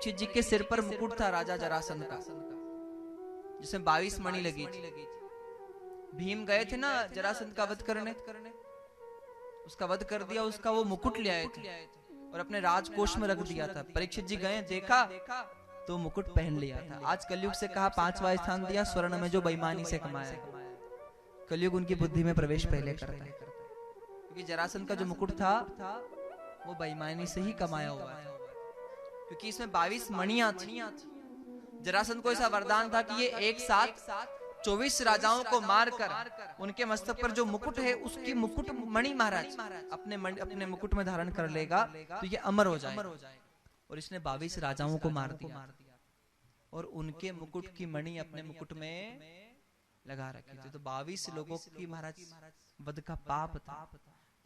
परीक्षित जी के सिर पर मुकुट था राजा जरासंध का, जिसमें 22 मणि लगी थी। भीम गए थे ना जरासंध का वध करने, उसका वध कर दिया, उसका वो मुकुट ले आए थे और अपने राजकोष में रख दिया था। परीक्षित जी गए, देखा तो मुकुट पहन लिया था। आज कलयुग से कहा 5वां स्थान दिया स्वर्ण में, जो बेईमानी से कमाया। कलयुग उनकी बुद्धि में प्रवेश पहले करता है, क्योंकि जरासंध का जो मुकुट था वो बेईमानी से ही कमाया हुआ है, क्योंकि इसमें 22 मणियां थी। जरासंध को ऐसा वरदान था कि ये एक साथ 24 राजाओं को मारकर उनके मस्तक पर जो मुकुट है उसकी मुकुट मणि महाराज अपने मुकुट में धारण कर लेगा तो ये अमर हो जाए। और इसने 22 राजाओं को मार दिया और उनके मुकुट की मणि अपने मुकुट में लगा रखी थी। तो 22 लोगों की महाराज वध का पाप था।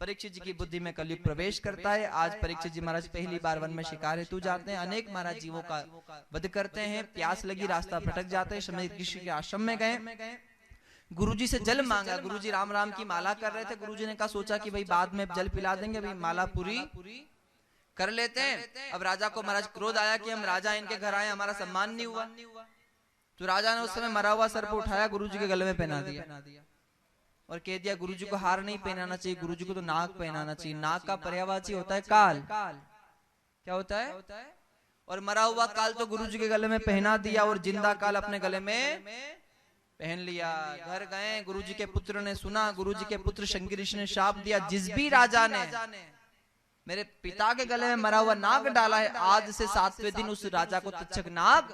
परीक्षित जी की बुद्धि में कलयुग प्रवेश करता है। आज परीक्षित जी महाराज पहली बार वन में शिकार हेतु जाते हैं। अनेक महाराज जीवों का वध करते हैं। प्यास लगी, रास्ता भटक जाते हैं। शमी ऋषि के आश्रम में गए, गुरुजी से जल मांगा। गुरुजी राम राम की माला कर रहे थे। गुरुजी ने कहा, सोचा कि भाई बाद में जल पिला देंगे, भाई माला पूरी कर लेते हैं। अब राजा को महाराज क्रोध आया कि हम राजा इनके घर आए, हमारा सम्मान नहीं हुआ। तो राजा ने उस समय मरा हुआ सर्प उठाया, गुरुजी के गले में पहना दिया और कह दिया गुरुजी को हार नहीं पहनाना चाहिए, गुरुजी को तो नाग पहनाना चाहिए। नाग का पर्यायवाची होता है काल। क्या होता है? और मरा हुआ काल तो गुरुजी के गले में पहना दिया और जिंदा काल अपने गले में पहन लिया। घर गए, गुरुजी के पुत्र ने सुना। गुरुजी के पुत्र शंकी ऋषि ने शाप दिया, जिस भी राजा ने मेरे पिता के गले में मरा हुआ नाग डाला है, आज से 7वें दिन उस राजा को तक्षक नाग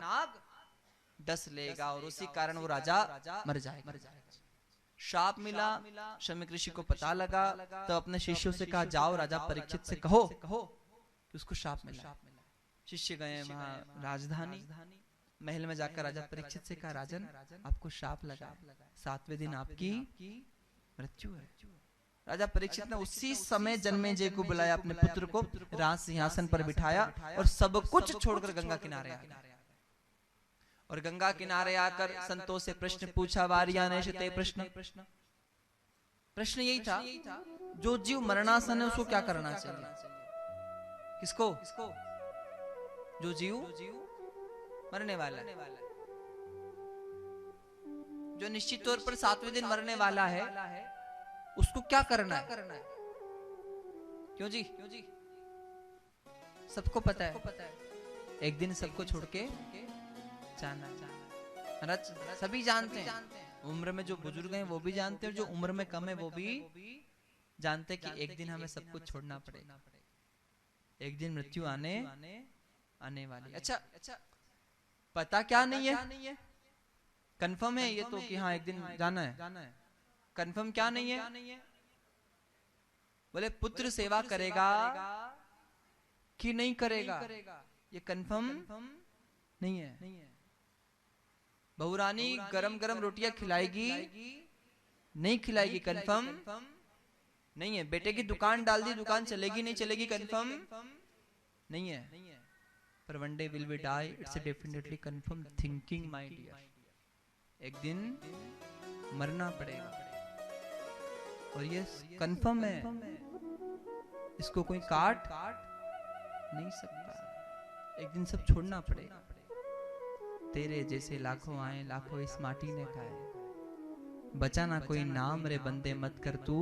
डस लेगा और उसी कारण वो राजा मर जाएगा। शाप मिला। शमी ऋषि को पता लगा तो अपने शिष्यों से कहा, जाओ राजा परीक्षित से कहो कि उसको शाप मिला। शिष्य गए वहां राजधानी महल में जाकर राजा परीक्षित से कहा, राजन आपको शाप लगा, 7वें दिन आपकी मृत्यु है। राजा परीक्षित ने उसी समय जन्मेजय को बुलाया, अपने पुत्र को राज सिंहासन पर बिठाया और सब कुछ छोड़कर गंगा किनारे आ गया। और गंगा किनारे आकर संतों से प्रश्न पूछा। वारियाने ते प्रश्न यही था, जो जीव मरणासन है उसको क्या करना चाहिए? किसको? जो जीव मरने वाला है, जो निश्चित तौर पर 7वें दिन मरने वाला है, उसको क्या करना है? क्यों जी? सबको पता है एक दिन सबको छोड़ के जाना। सभी जानते हैं, उम्र में जो बुजुर्ग हैं वो भी जानते हैं, और जो उम्र में कम है वो भी जानते हैं कि एक दिन हमें सब कुछ छोड़ना पड़ेगा। एक दिन मृत्यु आने वाली। अच्छा, पता क्या नहीं है? कंफर्म है ये तो कि हाँ एक दिन जाना है। कंफर्म क्या नहीं है? बोले पुत्र सेवा करेगा कि नहीं करेगा, ये कंफर्म नहीं है। बहुरानी गरम गरम रोटियां खिलाएगी नहीं खिलाएगी, कंफर्म नहीं है। बेटे की दुकान डाल दी, दुकान चलेगी नहीं चलेगी, कंफर्म नहीं है। पर one day will we die, it's definitely confirm thinking my dear. एक दिन मरना पड़ेगा और ये कंफर्म है, इसको कोई काट नहीं सकता। एक दिन सब छोड़ना पड़ेगा। तेरे जैसे लाखों आए, लाखों इस माटी ने खाए, बचा ना कोई नाम रे बंदे, मत कर तू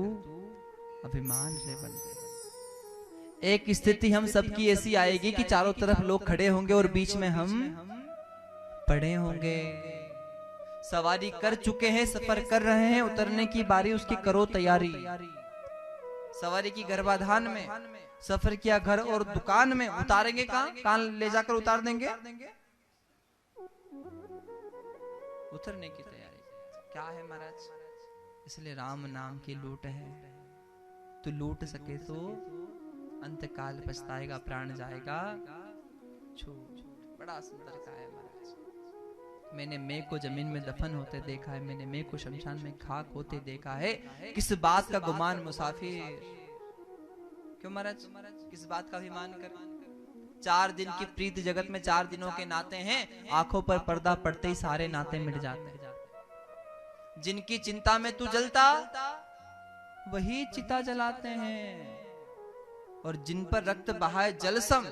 अभिमान रे बंदे। एक स्थिति हम सबकी ऐसी आएगी कि चारों तरफ लोग खड़े होंगे और बीच में हम पड़े होंगे। सवारी कर चुके हैं, सफर कर रहे हैं, उतरने की बारी, उसकी करो तैयारी। सवारी की गर्भाधान में, सफर किया घर और दुकान में, उतारेंगे कहां ले जाकर उतार देंगे? उतरने की तैयारी क्या है महाराज? इसलिए राम नाम की लूट है, तो लूट सके तो अंतकाल पछताएगा, प्राण जाएगा छूट। बड़ा सुंदर का है महाराज। मैंने मैं को जमीन में दफन होते देखा है, मैंने मैं को शमशान में खाक होते देखा है। किस बात का गुमान मुसाफिर? क्यों महाराज, किस बात का अभिमान कर? 4 दिन की प्रीत जगत में 4 दिनों के नाते हैं, आंखों पर पर्दा पड़ते ही सारे नाते मिट जाते हैं। जिनकी चिंता में तू जलता वही चिता जलाते हैं, और जिन पर रक्त बहाए जलसम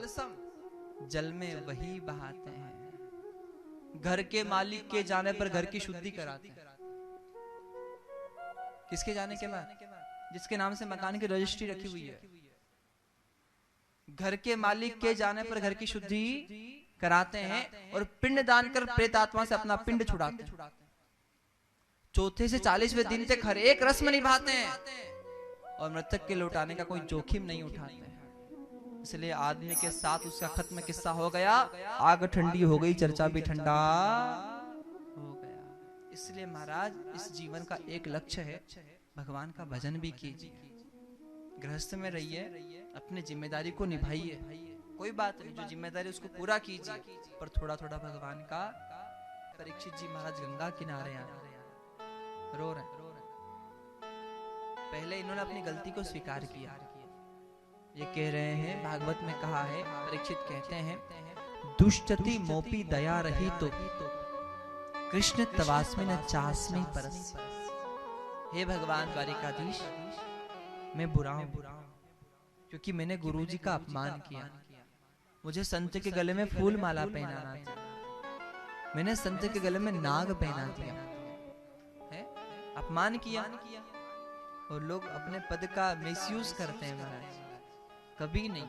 जल में वही बहाते हैं। घर के मालिक के जाने पर घर की शुद्धि कराते हैं। किसके जाने के बाद? जिसके नाम से मकान की रजिस्ट्री रखी हुई है। घर के मालिक के जाने पर घर की शुद्धि कराते हैं और पिंड दान कर प्रेत आत्मा से अपना पिंड छुड़ाते हैं। चौथे से 40वें दिन तक हर एक रस्म निभाते हैं और मृतक के लौटाने का कोई जोखिम नहीं उठाते हैं। इसलिए आदमी के साथ उसका खत्म किस्सा हो गया, आग ठंडी हो गई, चर्चा भी ठंडा हो गया। इसलिए महाराज इस जीवन का एक लक्ष्य है, भगवान का भजन भी कीजिए, गृहस्थ में रहिए, अपनी जिम्मेदारी को निभाइए। कोई बात नहीं, जो जिम्मेदारी उसको पूरा कीजिए, पर थोड़ा थोड़ा भगवान का। परीक्षित जी महाराज गंगा किनारे रो रहे। पहले इन्होंने अपनी गलती को स्वीकार किया। ये कह रहे हैं, भागवत में कहा है, परीक्षित कहते हैं, दुष्टति मोपी दया रही तो कृष्ण तवास्मिन चास्मि परस। हे भगवान द्वारिकाधीश, मैं बुरा हूं क्योंकि मैंने गुरुजी का अपमान किया। मुझे संत के गले में फूल माला पहनाना था, मैंने संत के गले में नाग पहना दिया है, अपमान किया। और लोग अपने पद का मिसयूज करते हैं महाराज। कभी नहीं।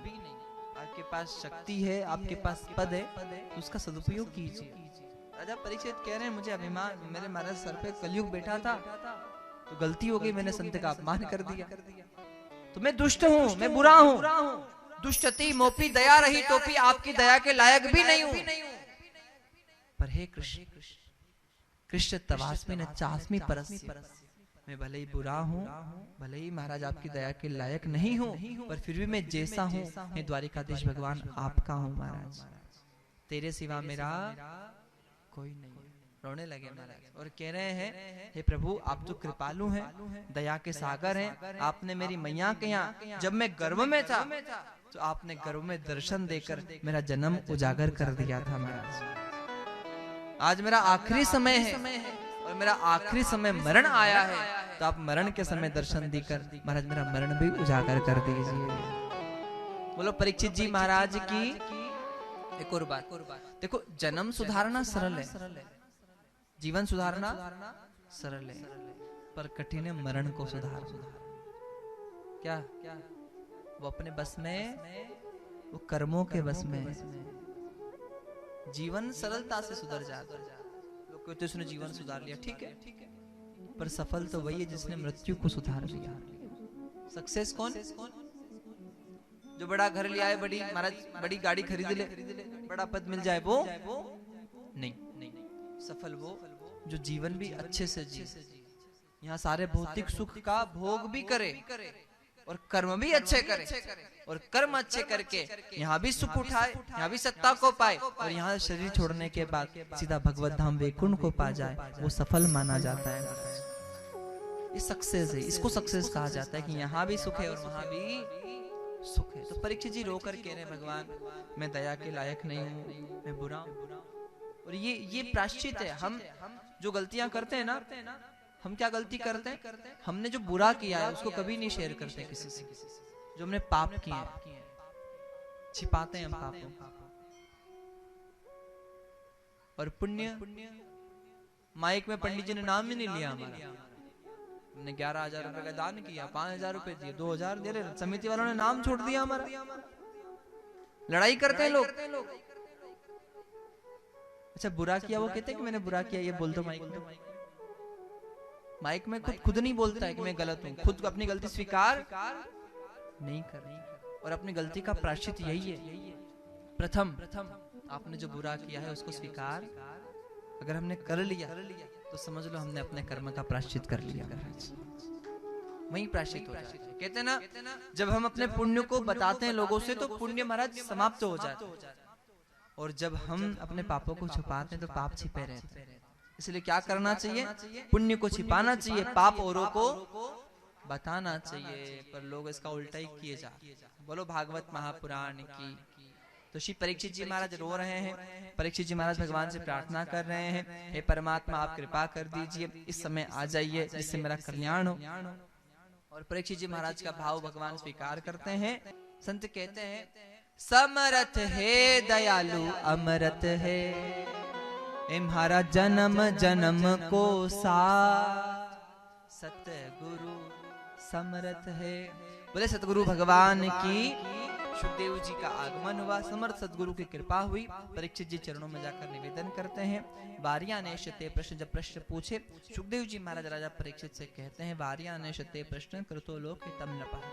आपके पास शक्ति है, आपके पास पद है, तो उसका सदुपयोग कीजिए। राजा परीक्षित कह रहे हैं, मुझे अभिमान, मेरे महाराज सर पे कलयुग बैठा था तो गलती हो गई, मैंने संत का अपमान कर दिया, तो मैं दुष्ट हूँ, मैं बुरा हूँ। दुष्टति मोपी दया रही टोपी, आपकी दया के लायक भी नहीं हूँ। पर हे कृष्ण, कृष्ण तवास्मिन चास्मि परस, मैं भले ही बुरा हूँ, भले ही महाराज आपकी दया के लायक नहीं हूँ, पर फिर भी मैं जैसा हूँ, मैं द्वारिकाधीश भगवान आपका हूँ महाराज, तेरे सिवा मेरा कोई नहीं। रोने लगे महाराज और कह रहे हैं, हे प्रभु आप तो कृपालु हैं, दया के सागर हैं। आपने मेरी मैया के यहाँ जब मैं गर्भ में था तो आपने गर्भ में दर्शन देकर मेरा जन्म उजागर कर दिया था महाराज। आज मेरा आखिरी समय है और मेरा आखिरी समय मरण आया है, तो आप मरण के समय दर्शन देकर महाराज मेरा मरण भी उजागर कर दीजिए। बोलो परीक्षित जी महाराज की। एक और बात देखो, जन्म सुधारना सरल है, जीवन सुधारना सरल है, पर कठिन है मरण को सुधारना। क्या वो अपने बस में, वो कर्मों के बस में। जीवन सरलता से सुधर जाता है। लोग कहते उसने जीवन सुधार लिया, ठीक है, पर सफल तो वही है जिसने मृत्यु को सुधार लिया। सक्सेस कौन? जो बड़ा घर ले आए, बड़ी महाराज बड़ी गाड़ी खरीद ले, बड़ा पद मिल जाए, वो नहीं। सफल वो जो जीवन भी अच्छे से जी, यहाँ सारे भौतिक सुख का भोग भी करे और कर्म भी अच्छे करे, और कर्म अच्छे करके यहाँ भी सुख उठाए, यहाँ भी सत्ता को पाए, और यहाँ शरीर छोड़ने के बाद सीधा भगवत धाम वैकुंठ को पा जाए, वो सफल माना जाता है। ये सक्सेस है, इसको सक्सेस कहा जाता है कि यहाँ भी सुख है और वहां भी सुख है। तो परीक्षित जी रोकर कह रहे, भगवान मैं दया के लायक नहीं हूँ, मैं बुरा हूँ। और ये प्रायश्चित है। हम जो गलतियां करते हैं ना, हम क्या गलती करते हैं, हमने जो बुरा किया है उसको कभी नहीं शेयर करते किसी से। जो हमने पाप किए हैं छिपाते हैं हम पापों। और पुण्य, माइक में पंडित जी ने नाम ही नहीं लिया हमारा, हमने 11,000 रुपए का दान किया, 5,000 रुपए दिए, 2,000 दे रहे, समिति वालों ने नाम छोड़ दिया हमारा। लड़ाई करते हैं लोग। अच्छा बुरा किया, वो कहते हैं कि मैंने बुरा किया, ये बोल दो माइक में। माइक में खुद नहीं बोलता है कि मैं गलत हूँ, खुद अपनी गलती स्वीकार नहीं कर। और अपनी गलती का प्रायश्चित यही है, प्रथम आपने जो बुरा किया है उसको स्वीकार अगर हमने कर लिया तो समझ लो हमने अपने कर्म का प्रायश्चित कर लिया, वही प्रायश्चित हो जाता है। कहते ना, जब हम अपने पुण्य को बताते हैं लोगों से तो पुण्य महाराज समाप्त हो जाता है, और जब हम अपने पापों को छुपाते हैं तो पाप छिपे रहते हैं। इसलिए क्या करना चाहिए, पुण्य को छिपाना चाहिए, पाप औरों को बताना चाहिए, पर लोग इसका उल्टा ही किए जा। बोलो भागवत महापुराण की। तो श्री परीक्षित जी महाराज रो रहे हैं। परीक्षित जी महाराज भगवान से प्रार्थना कर रहे हैं, हे परमात्मा आप कृपा कर दीजिए, इस समय आ जाइए जिससे मेरा कल्याण हो। और परीक्षित जी महाराज का भाव भगवान स्वीकार करते हैं। संत कहते हैं, समरथ है दयालु अमरत है, इम्हारा जन्म जन्म को साथ, सतगुरु समरथ है। बोले सतगुरु भगवान की। सुखदेव जी का आगमन हुआ, समर्थ सतगुरु की कृपा हुई। परीक्षित जी चरणों में जाकर निवेदन करते हैं, वार्यानेशते प्रश्न। जब प्रश्न पूछे सुखदेव जी महाराज राजा परीक्षित से कहते हैं, वार्यानेशते प्रश्न कृतो लोक हितम नपः।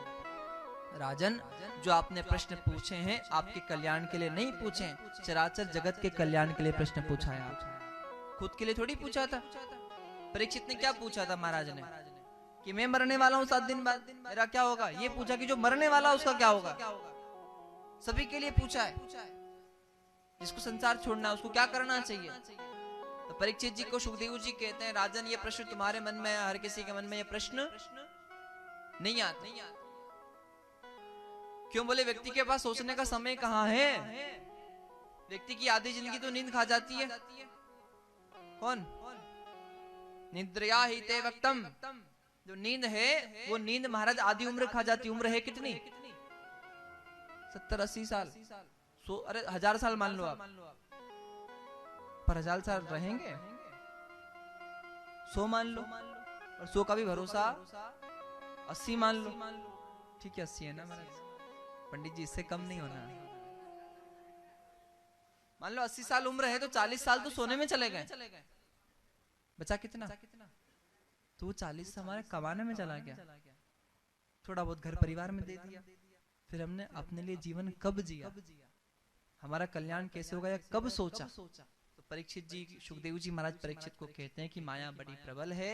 राजन, जो आपने प्रश्न पूछे हैं आपके कल्याण के लिए नहीं पूछे, चराचर जगत के कल्याण के लिए प्रश्न पूछा है। आप खुद के लिए थोड़ी पूछा था। परीक्षित ने क्या पूछा था महाराज ने, कि मैं मरने वाला हूं 7 दिन बाद, मेरा क्या होगा? ये पूछा कि जो मरने वाला उसका क्या होगा। सभी के लिए पूछा है, जिसको संसार छोड़ना उसको क्या करना चाहिए। तो परीक्षित जी को सुखदेव जी कहते हैं, राजन ये प्रश्न तुम्हारे मन में, हर किसी के मन में ये प्रश्न नहीं आता। क्यों? बोले व्यक्ति के पास सोचने का समय कहाँ है। व्यक्ति की आधी जिंदगी तो नींद खा जाती है। कौन? निद्रया ही ते वक्तम। जो नींद है वो नींद महाराज आधी उम्र खा जाती। उम्र है कितनी? 70-80 साल। अरे 1000 साल मान लो आप, पर 1000 साल रहेंगे? 100 मान लो, और 100 का भी भरोसा 80 मान लो। ठीक है 80 है ना महाराज? पंडित जी इससे कम नहीं होना। मान लो 80 साल उम्र है तो 40 साल तो सोने में चले गए, बचा कितना? तो 40 हमारे कमाने में चला गया, थोड़ा बहुत घर परिवार में दे दिया। फिर हमने अपने लिए जीवन कब जिया, हमारा कल्याण कैसे होगा या कब सोचा? तो परीक्षित जी, सुखदेव जी महाराज परीक्षित को कहते हैं कि माया बड़ी प्रबल है,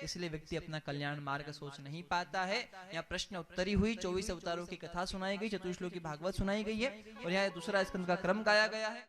इसलिए व्यक्ति अपना कल्याण मार्ग सोच नहीं पाता है। यहाँ प्रश्न उत्तरी हुई, 24 अवतारों की कथा सुनाई गई, चतुश्लोकी भागवत सुनाई गई है, और यहाँ दूसरा स्कंद का क्रम गाया गया है।